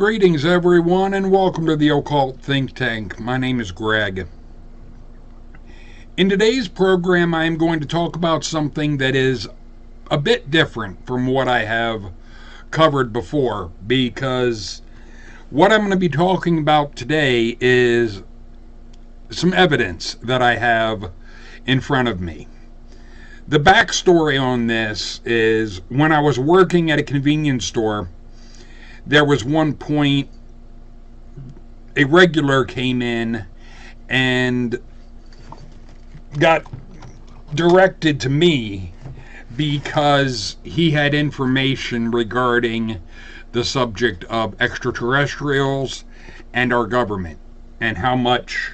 Greetings, everyone, and welcome to the Occult Think Tank. My name is Greg. In today's program, I am going to talk about something that is a bit different from what I have covered before, because what I'm going to be talking about today is some evidence that I have in front of me. The backstory on this is when I was working at a convenience store, there was one point a regular came in and got directed to me because he had information regarding the subject of extraterrestrials and our government and how much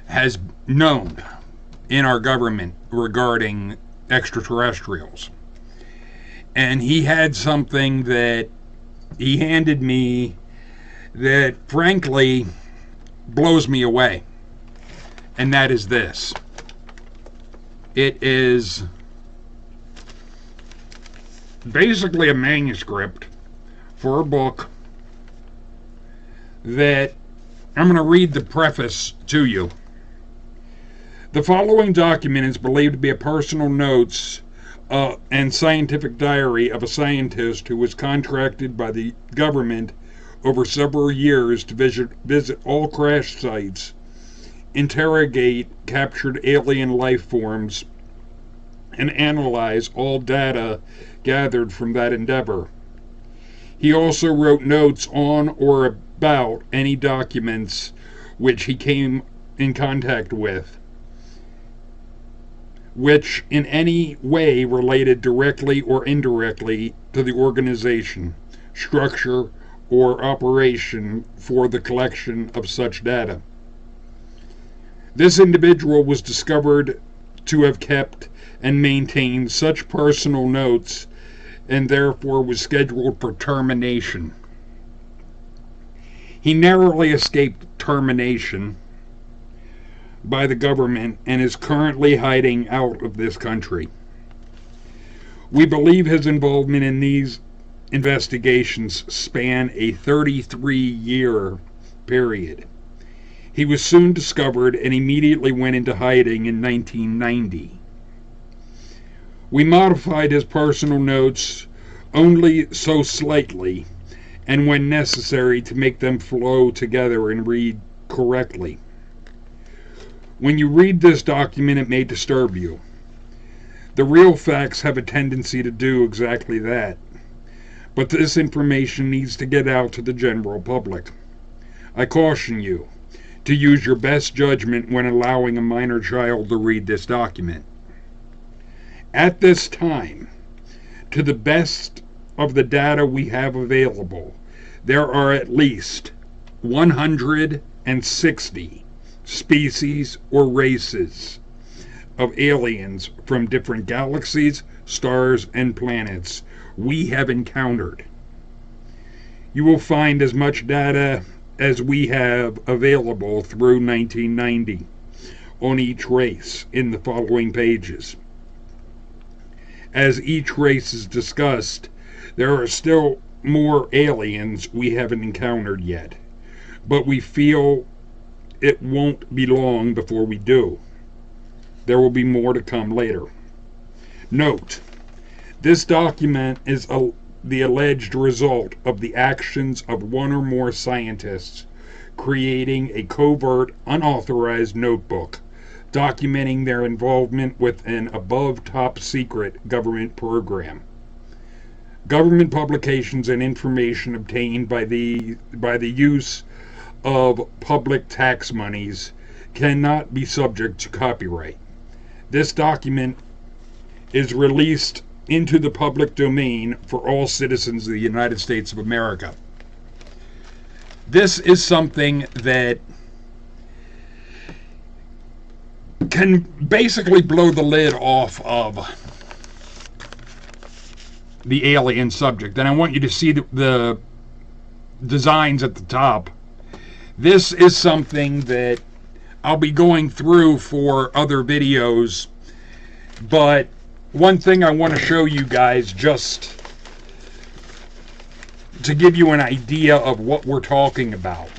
has known in our government regarding extraterrestrials. And he had something that he handed me that frankly blows me away. And that is this. It is basically a manuscript for a book that I'm going to read the preface to you. The following document is believed to be a personal notes and scientific diary of a scientist who was contracted by the government over several years to visit all crash sites, interrogate captured alien life forms, and analyze all data gathered from that endeavor. He also wrote notes on or about any documents which he came in contact with, which in any way related directly or indirectly to the organization, structure, or operation for the collection of such data. This individual was discovered to have kept and maintained such personal notes and therefore was scheduled for termination. He narrowly escaped termination by the government and is currently hiding out of this country. We believe his involvement in these investigations span a 33-year period. He was soon discovered and immediately went into hiding in 1990. We modified his personal notes only so slightly and when necessary to make them flow together and read correctly. When you read this document, it may disturb you. The real facts have a tendency to do exactly that. But this information needs to get out to the general public. I caution you to use your best judgment when allowing a minor child to read this document. At this time, to the best of the data we have available, there are at least 160 species or races of aliens from different galaxies, stars, and planets we have encountered. You will find as much data as we have available through 1990 on each race in the following pages. As each race is discussed, there are still more aliens we haven't encountered yet, but we feel it won't be long before we do. There will be more to come later. Note, this document is the alleged result of the actions of one or more scientists creating a covert, unauthorized notebook documenting their involvement with an above top secret government program. Government publications and information obtained by the use of public tax monies cannot be subject to copyright. This document is released into the public domain for all citizens of the United States of America. This is something that can basically blow the lid off of the alien subject. And I want you to see the designs at the top. This is something that I'll be going through for other videos, but one thing I want to show you guys just to give you an idea of what we're talking about,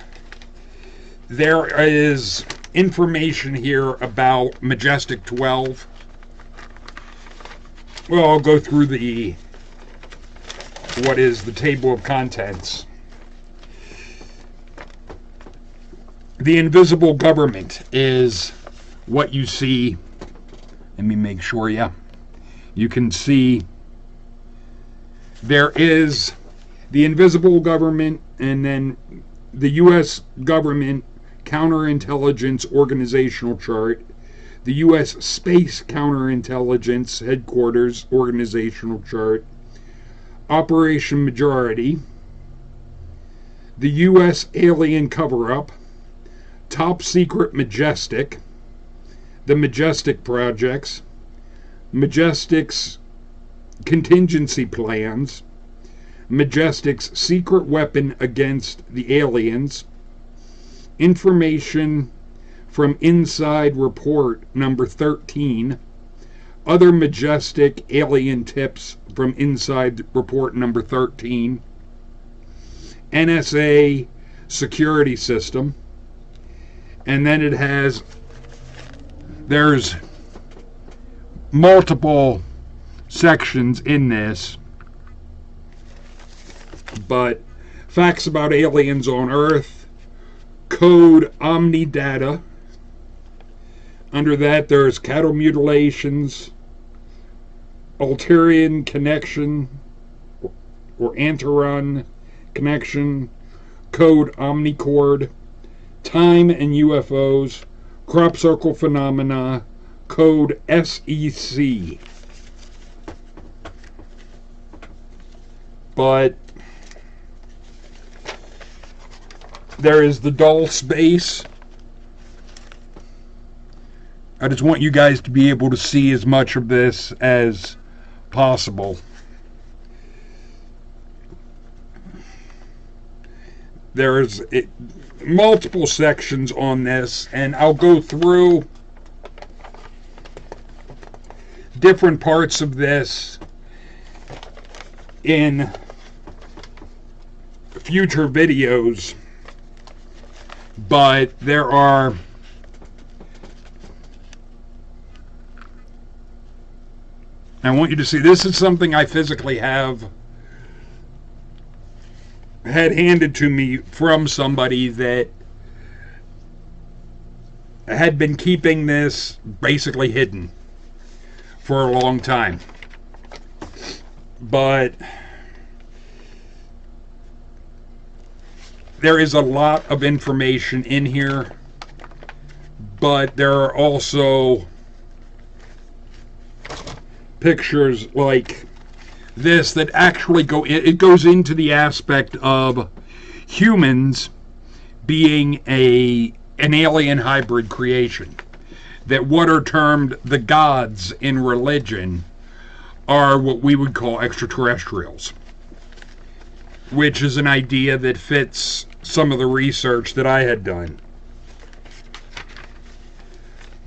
there is information here about Majestic 12. Well, I'll go through what is the table of contents. The invisible government is what you see. Let me make sure, you can see there is the invisible government, and then the U.S. government counterintelligence organizational chart, the U.S. Space Counterintelligence Headquarters organizational chart, Operation Majority, the U.S. Alien Cover-Up, Top Secret Majestic, the Majestic Projects, Majestic's Contingency Plans, Majestic's Secret Weapon Against the Aliens, Information from Inside Report number 13, Other Majestic Alien Tips from Inside Report number 13, NSA Security System, and then there's multiple sections in this, but facts about aliens on Earth, code Omnidata. Under that, there's cattle mutilations, Alterian connection, or Antaron connection, code Omnicord, time and UFOs, crop circle phenomena, code SEC. But there is the dull space. I just want you guys to be able to see as much of this as possible. There's multiple sections on this, and I'll go through different parts of this in future videos, but there are I want you to see, this is something I physically had handed to me from somebody that had been keeping this basically hidden for a long time. But there is a lot of information in here, but there are also pictures like this that actually it goes into the aspect of humans being an alien hybrid creation. That what are termed the gods in religion are what we would call extraterrestrials, which is an idea that fits some of the research that I had done.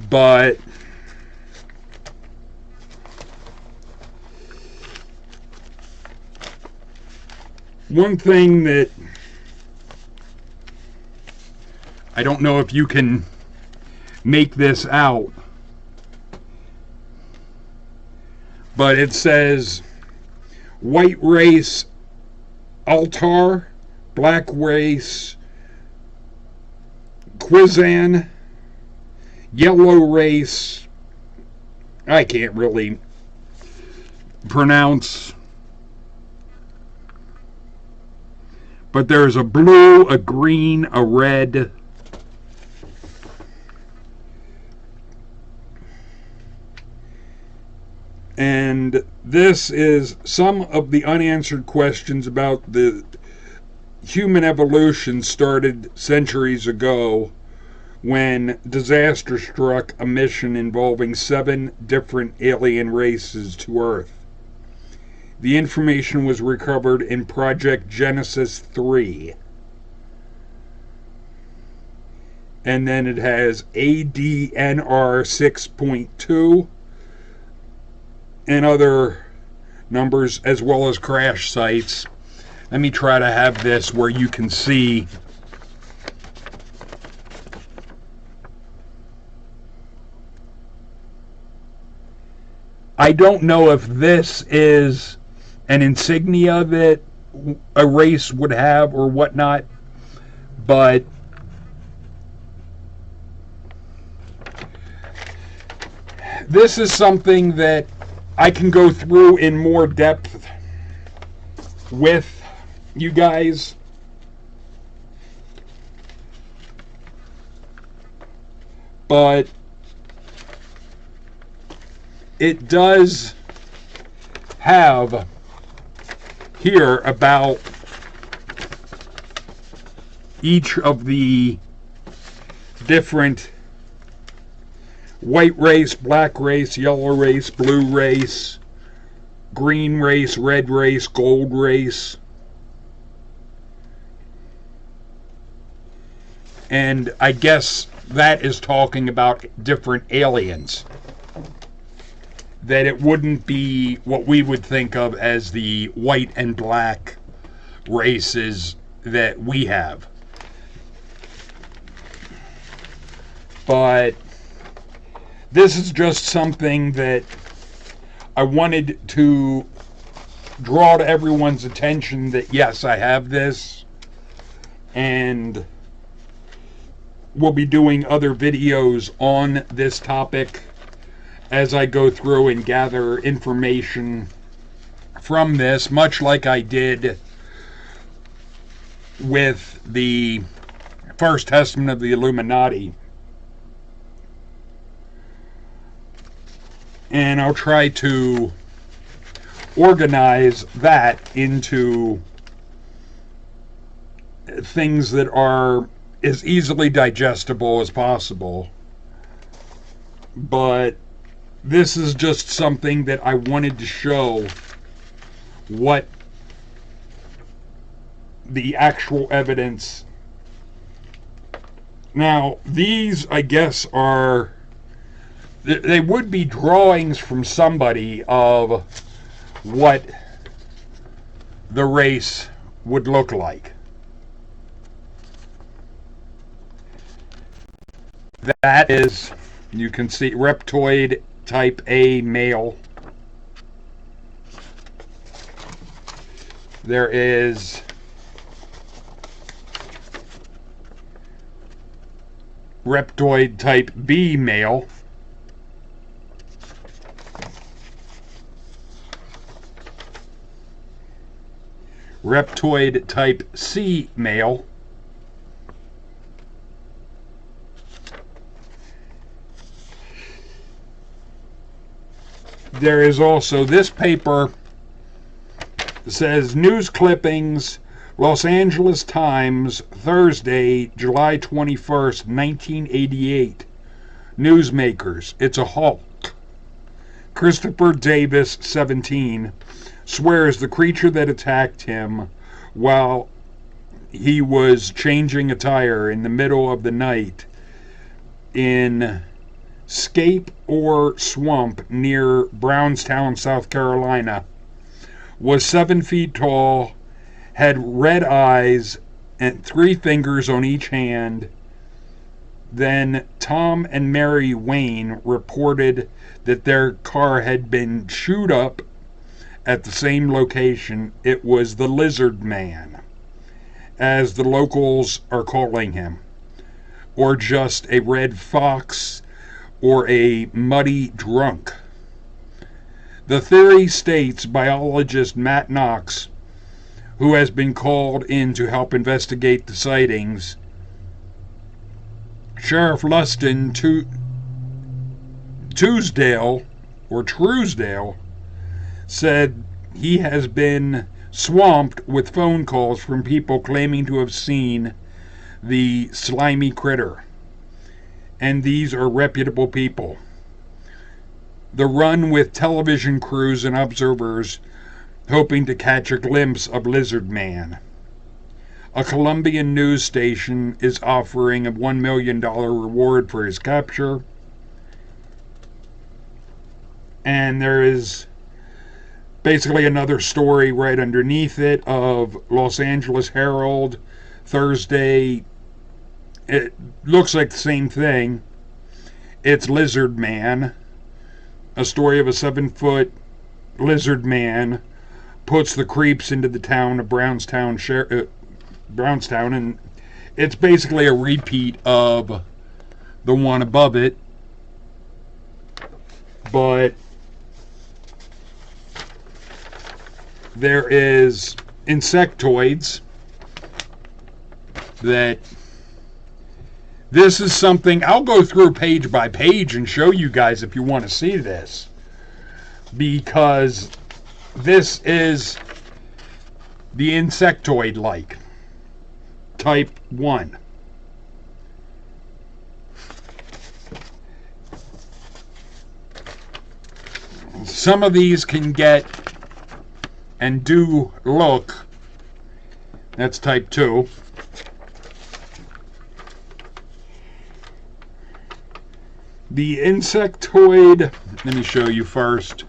But one thing that I don't know if you can make this out, but it says white race Altar, black race Quizan, yellow race, I can't really pronounce, but there's a blue, a green, a red, and this is some of the unanswered questions about the human evolution started centuries ago when disaster struck a mission involving 7 different alien races to Earth. The information was recovered in Project Genesis 3. And then it has ADNR 6.2 and other numbers, as well as crash sites Let me try to have this where you can see. I don't know if this is an insignia that a race would have or whatnot, but this is something that I can go through in more depth with you guys. But it does have here about each of the different white race, black race, yellow race, blue race, green race, red race, gold race. And I guess that is talking about different aliens. That it wouldn't be what we would think of as the white and black races that we have. But this is just something that I wanted to draw to everyone's attention that yes, I have this, and we'll be doing other videos on this topic as I go through and gather information from this, much like I did with the First Testament of the Illuminati. And I'll try to organize that into things that are as easily digestible as possible. But this is just something that I wanted to show what the actual evidence. Now, these, I guess, are, they would be drawings from somebody of what the race would look like. That is, you can see, reptoid type A male. There is reptoid type B male. Reptoid type C male. There is also this paper that says news clippings, Los Angeles Times, Thursday, July 21st, 1988. Newsmakers, it's a Hulk. Christopher Davis, 17, swears the creature that attacked him while he was changing a tire in the middle of the night in Scape or Swamp near Brownstown, South Carolina, was 7 feet tall, had red eyes and 3 fingers on each hand. Then Tom and Mary Wayne reported that their car had been chewed up at the same location. It was the Lizard Man, as the locals are calling him, or just a red fox, or a muddy drunk. The theory states biologist Matt Knox, who has been called in to help investigate the sightings, Sheriff Luston Truesdale said he has been swamped with phone calls from people claiming to have seen the slimy critter. And these are reputable people. The run with television crews and observers hoping to catch a glimpse of Lizard Man. A Colombian news station is offering a $1 million reward for his capture. And there is basically another story right underneath it of Los Angeles Herald, Thursday. It looks like the same thing. It's Lizard Man, a story of a 7-foot lizard man puts the creeps into the town of Brownstown, and it's basically a repeat of the one above it, but there is insectoids that this is something I'll go through page by page and show you guys if you want to see this, because this is the insectoid like type 1. Some of these can get and do look, that's type 2. The insectoid, let me show you first.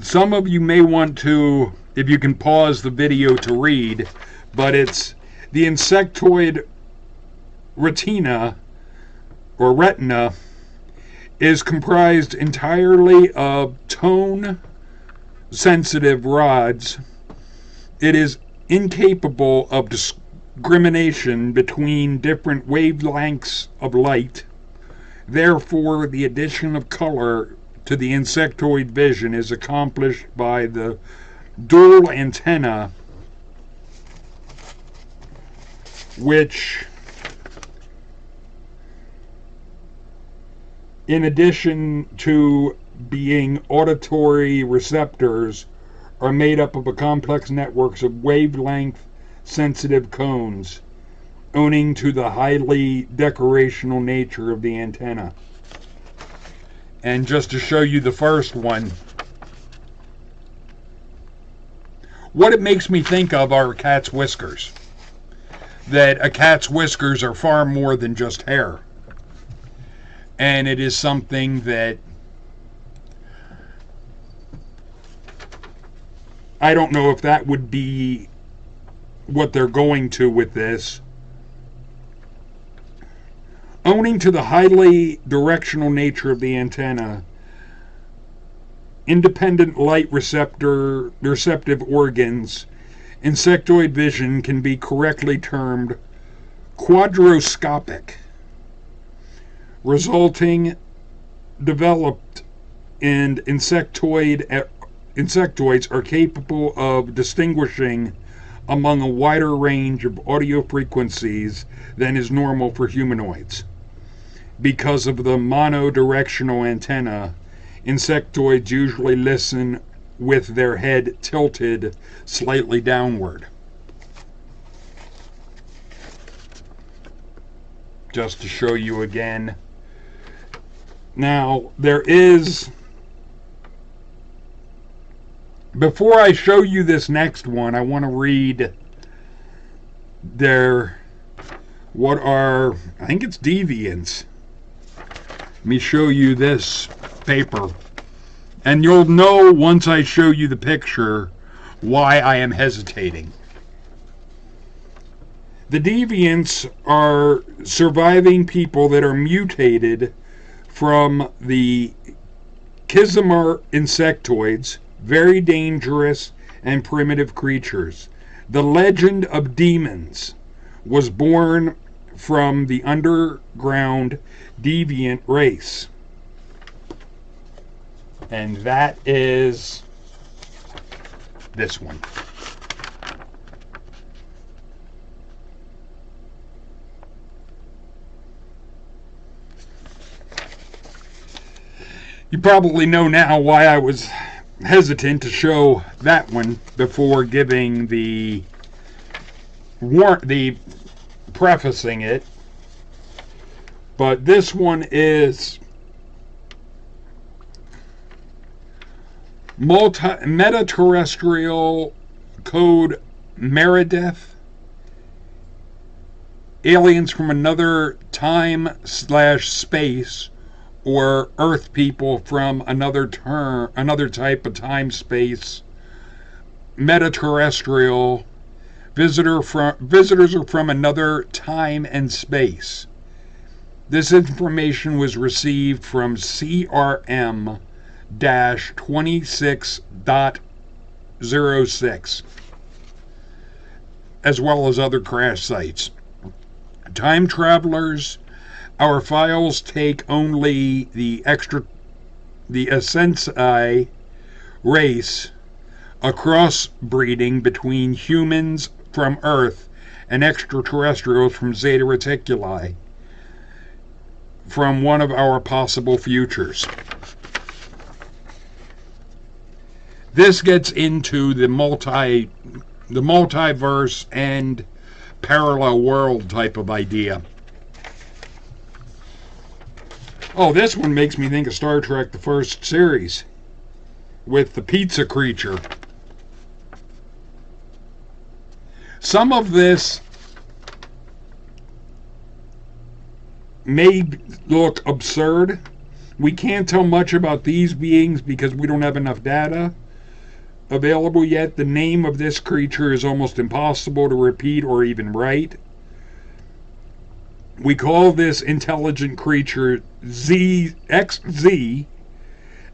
Some of you may want to, if you can pause the video to read, but it's the insectoid retina or retina is comprised entirely of tone-sensitive rods. It is incapable of discrimination between different wavelengths of light. Therefore, the addition of color to the insectoid vision is accomplished by the dual antenna, which, in addition to being auditory receptors, are made up of a complex networks of wavelength sensitive cones, owing to the highly decorational nature of the antenna. And just to show you the first one, what it makes me think of are a cat's whiskers. That a cat's whiskers are far more than just hair. And it is something that I don't know if that would be what they're going to with this. Owing to the highly directional nature of the antenna, independent light receptive organs, insectoid vision can be correctly termed quadroscopic, resulting developed and insectoids are capable of distinguishing among a wider range of audio frequencies than is normal for humanoids. Because of the monodirectional antenna, insectoids usually listen with their head tilted slightly downward. Just to show you again. Now, there is, before I show you this next one, I want to read what are, I think it's deviants. Let me show you this paper. And you'll know once I show you the picture why I am hesitating. The deviants are surviving people that are mutated from the Kizomar insectoids, very dangerous and primitive creatures. The legend of demons was born from the underground deviant race. And that is this one. You probably know now why I was hesitant to show that one before giving the prefacing it. But this one is metaterrestrial code Meredith, aliens from another time/space, or Earth people from another type of time-space, meta-terrestrial, visitors are from another time and space. This information was received from CRM-26.06, as well as other crash sites. Time travelers, our files take only the Essensei race, a crossbreeding between humans from Earth and extraterrestrials from Zeta Reticuli, from one of our possible futures. This gets into the multiverse and parallel world type of idea. Oh, this one makes me think of Star Trek, the first series, with the pizza creature. Some of this may look absurd. We can't tell much about these beings because we don't have enough data available yet. The name of this creature is almost impossible to repeat or even write. We call this intelligent creature XZ,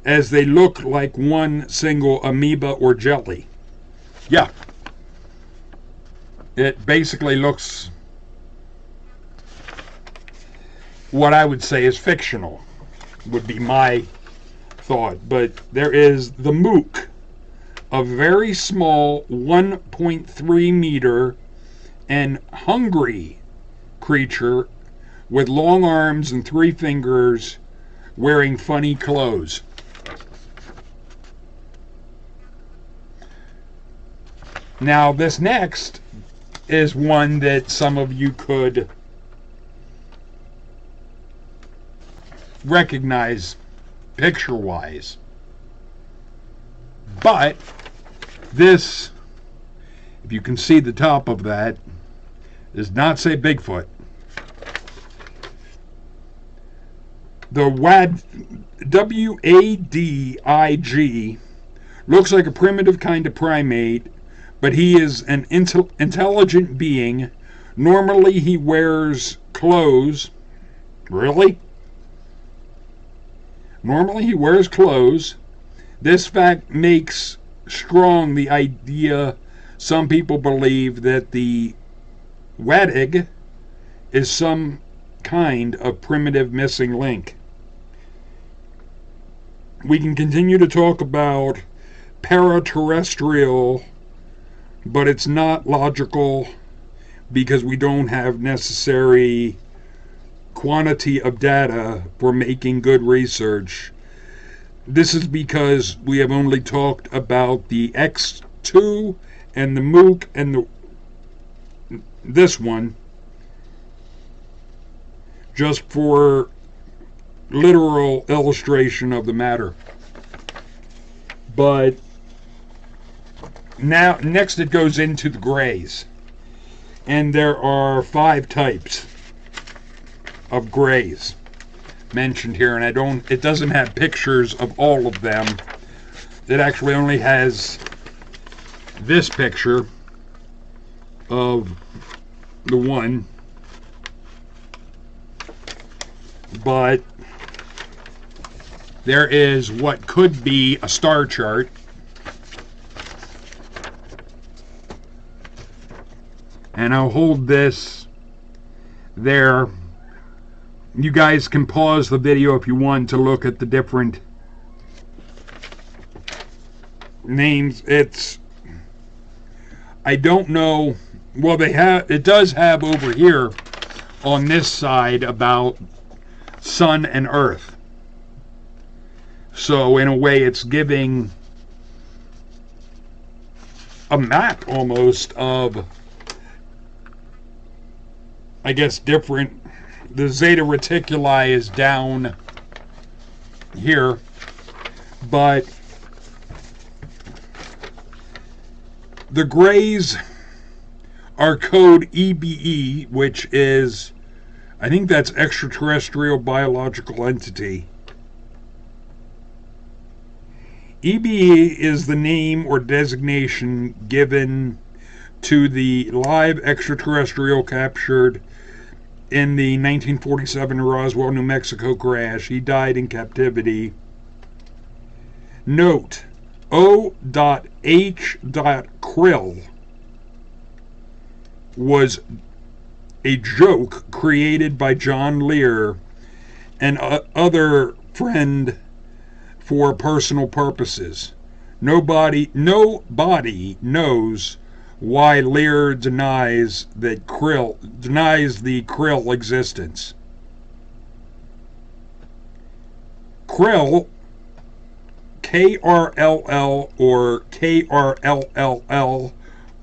as they look like one single amoeba or jelly. Yeah. It basically looks what I would say is fictional, would be my thought. But there is the Mook, a very small 1.3 meter and hungry creature with long arms and 3 fingers, wearing funny clothes. Now, this next is one that some of you could recognize picture-wise. But this, if you can see the top of that, does not say Bigfoot. The WADIG looks like a primitive kind of primate, but he is an intelligent being. Normally he wears clothes. Really? Normally he wears clothes. This fact makes strong the idea some people believe that the WADIG is some kind of primitive missing link. We can continue to talk about paraterrestrial, but it's not logical because we don't have necessary quantity of data for making good research. This is because we have only talked about the X2 and the Mook and this one just for literal illustration of the matter. But now, next it goes into the grays. And there are 5 types of grays mentioned here, and it doesn't have pictures of all of them. It actually only has this picture of the one. But there is what could be a star chart. And I'll hold this there. You guys can pause the video if you want to look at the different names. I don't know. Well, it does have over here on this side about Sun and Earth. So in a way it's giving a map almost of, I guess, different. The Zeta Reticuli is down here, but the grays our code EBE, which is, I think that's extraterrestrial biological entity. EBE is the name or designation given to the live extraterrestrial captured in the 1947 Roswell, New Mexico crash. He died in captivity. Note, O.H. Krill was a joke created by John Lear and other friend for personal purposes. Nobody knows why Lear denies the Krill existence. Krill, KRLL or KRLLL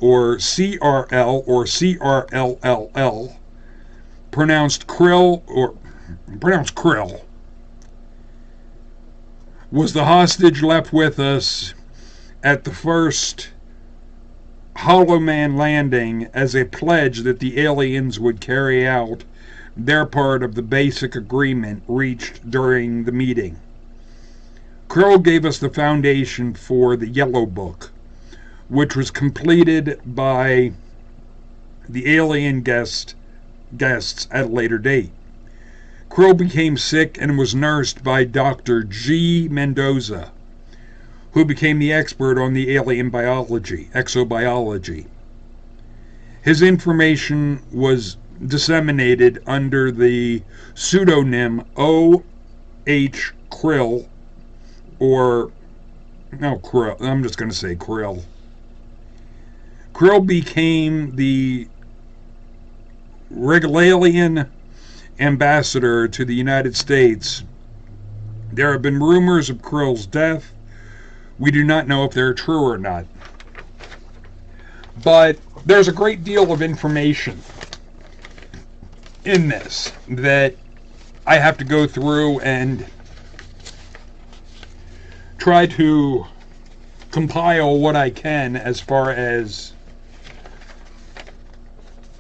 or CRL or CRLLL, pronounced Krill, was the hostage left with us at the first Hollow Man landing as a pledge that the aliens would carry out their part of the basic agreement reached during the meeting. Krill gave us the foundation for the Yellow Book, which was completed by the alien guests at a later date. Krill became sick and was nursed by Dr. G. Mendoza, who became the expert on the alien biology, exobiology. His information was disseminated under the pseudonym O.H. Krill, or, no, Krill, I'm just going to say Krill. Krill became the Regulalian ambassador to the United States. There have been rumors of Krill's death. We do not know if they're true or not. But there's a great deal of information in this that I have to go through and try to compile what I can as far as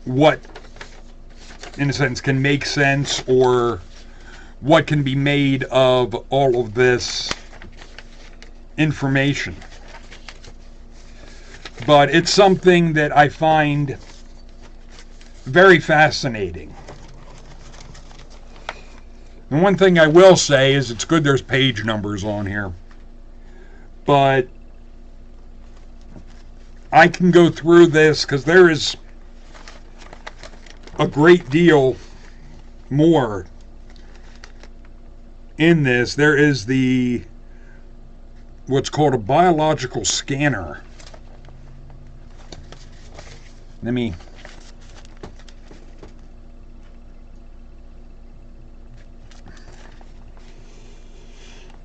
what, in a sense, can make sense or what can be made of all of this information. But it's something that I find very fascinating. And one thing I will say is it's good there's page numbers on here. But I can go through this because there is a great deal more in this. There is what's called a biological scanner.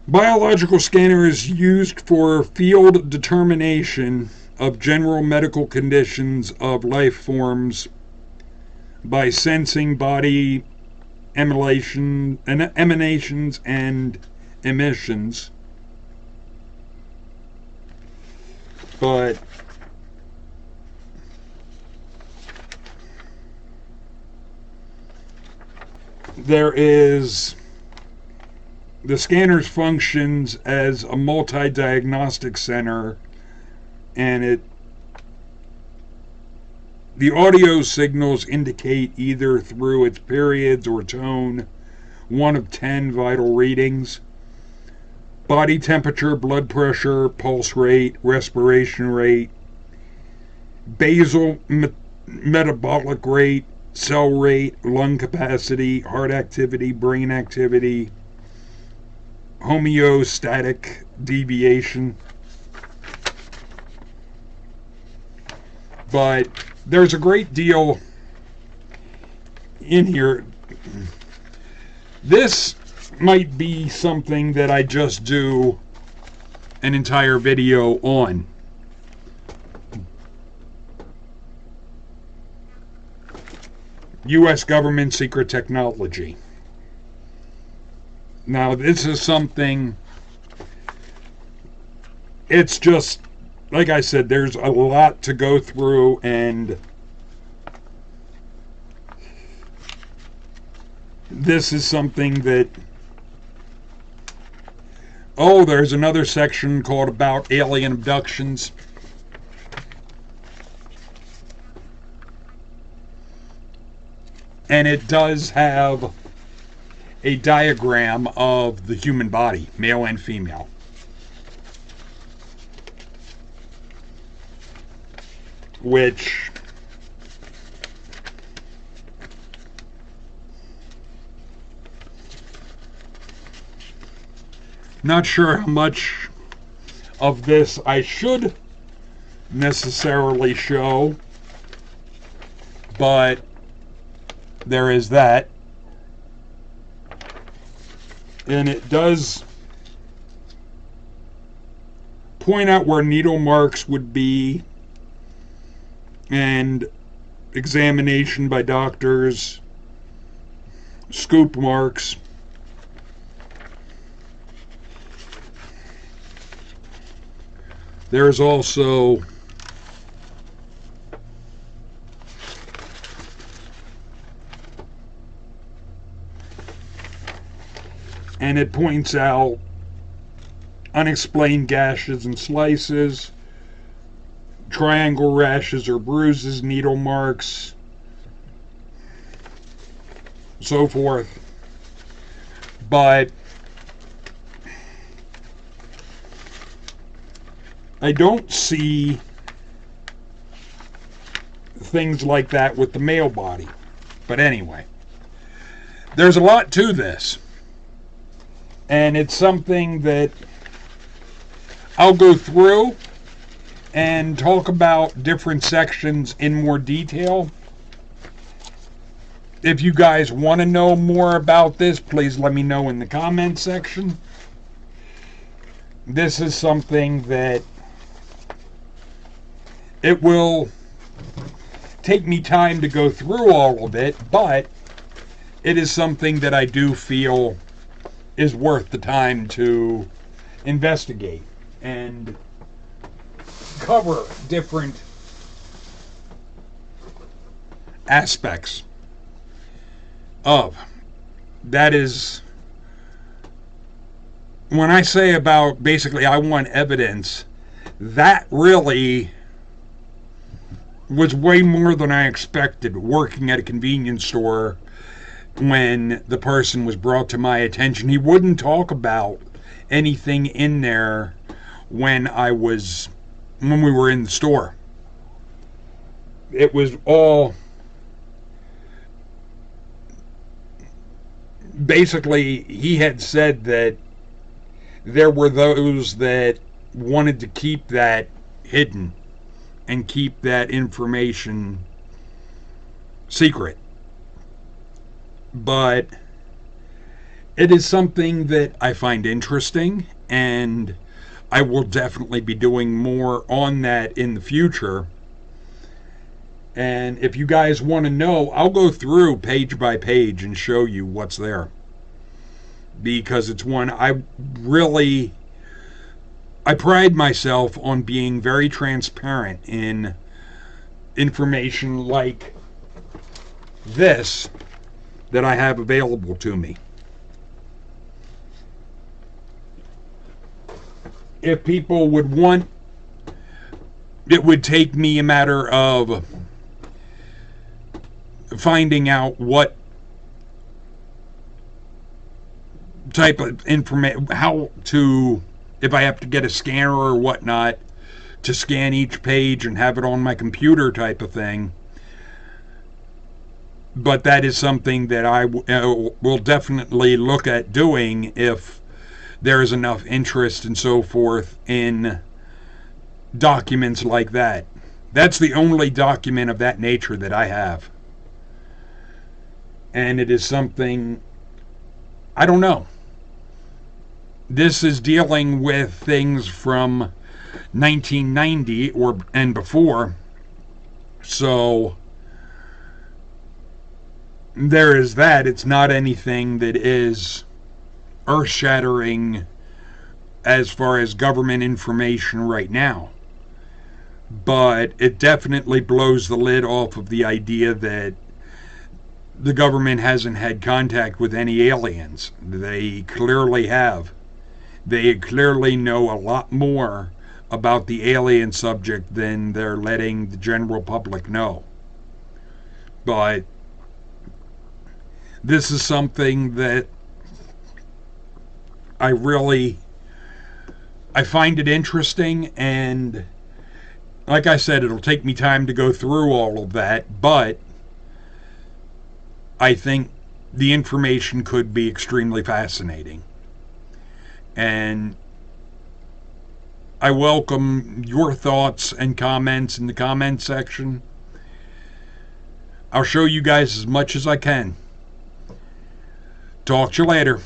Biological scanner is used for field determination of general medical conditions of life forms by sensing body emanations and emissions. But there is, the scanner functions as a multi-diagnostic center, and the audio signals indicate either through its periods or tone 1 of 10 vital readings: body temperature, blood pressure, pulse rate, respiration rate, basal metabolic rate, cell rate, lung capacity, heart activity, brain activity, homeostatic deviation. But there's a great deal in here. This might be something that I just do an entire video on. U.S. government secret technology. Now, this is something, it's just, like I said, there's a lot to go through and This is something that, oh, there's another section called about alien abductions. And it does have a diagram of the human body, male and female. Which, not sure how much of this I should necessarily show, but there is that. And it does point out where needle marks would be, and examination by doctors, scoop marks. There's also and it points out unexplained gashes and slices, triangle rashes or bruises, needle marks, so forth. But I don't see things like that with the male body. But anyway, there's a lot to this. And it's something that I'll go through and talk about different sections in more detail. If you guys want to know more about this, please let me know in the comment section. This is something that it will take me time to go through all of it, but it is something that I do feel is worth the time to investigate and cover different aspects of. That is, when I say about basically I want evidence, that really was way more than I expected working at a convenience store. When the person was brought to my attention, he wouldn't talk about anything in there when we were in the store. It was all basically, he had said that there were those that wanted to keep that hidden and keep that information secret. But it is something that I find interesting, and I will definitely be doing more on that in the future. And if you guys want to know, I'll go through page by page and show you what's there. Because it's one I pride myself on being very transparent in information like this that I have available to me. If people would want, it would take me a matter of finding out what type of information, how to, if I have to get a scanner or whatnot to scan each page and have it on my computer type of thing. But that is something that I will definitely look at doing if there is enough interest and so forth in documents like that. That's the only document of that nature that I have. And it is something, I don't know. This is dealing with things from 1990 and before. So there is that. It's not anything that is earth-shattering as far as government information right now. But it definitely blows the lid off of the idea that the government hasn't had contact with any aliens. They clearly have. They clearly know a lot more about the alien subject than they're letting the general public know. But this is something that I find it interesting, and like I said, it'll take me time to go through all of that, but I think the information could be extremely fascinating. And I welcome your thoughts and comments in the comment section. I'll show you guys as much as I can. Talk to you later.